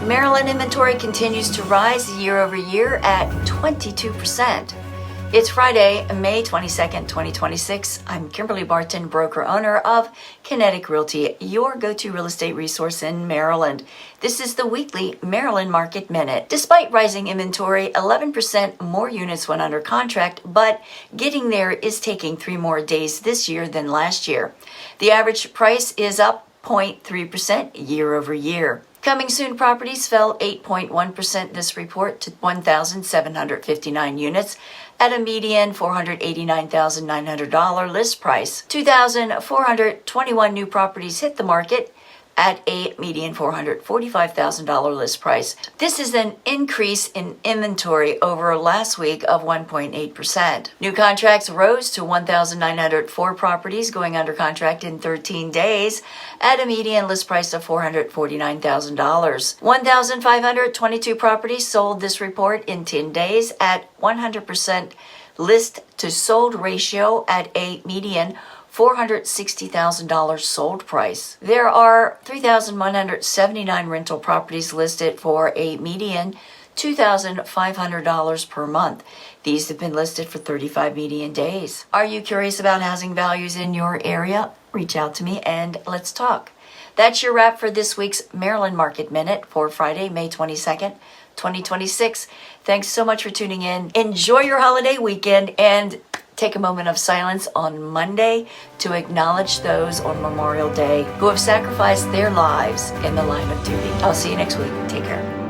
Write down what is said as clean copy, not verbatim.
Maryland inventory continues to rise year over year at 22%. It's Friday, May 22nd, 2026. I'm Kimberly Barton, broker owner of Kinetic Realty, your go-to real estate resource in Maryland. This is the weekly Maryland Market Minute. Despite rising inventory, 11% more units went under contract, but getting there is taking 3 more days this year than last year. The average price is up 0.3% year over year. Coming soon properties fell 8.1% this report to 1,759 units at a median $489,900 list price. 2,421 new properties hit the market at a median $445,000 list price. This is an increase in inventory over last week of 1.8%. New contracts rose to 1,904 properties going under contract in 13 days at a median list price of $449,000. 1,522 properties sold this report in 10 days at 100% list to sold ratio at a median $460,000 sold price. There are 3,179 rental properties listed for a median $2,500 per month. These have been listed for 35 median days. Are you curious about housing values in your area? Reach out to me and let's talk. That's your wrap for this week's Maryland Market Minute for Friday, May 22nd, 2026. Thanks so much for tuning in. Enjoy your holiday weekend and take a moment of silence on Monday to acknowledge those on Memorial Day who have sacrificed their lives in the line of duty. I'll see you next week. Take care.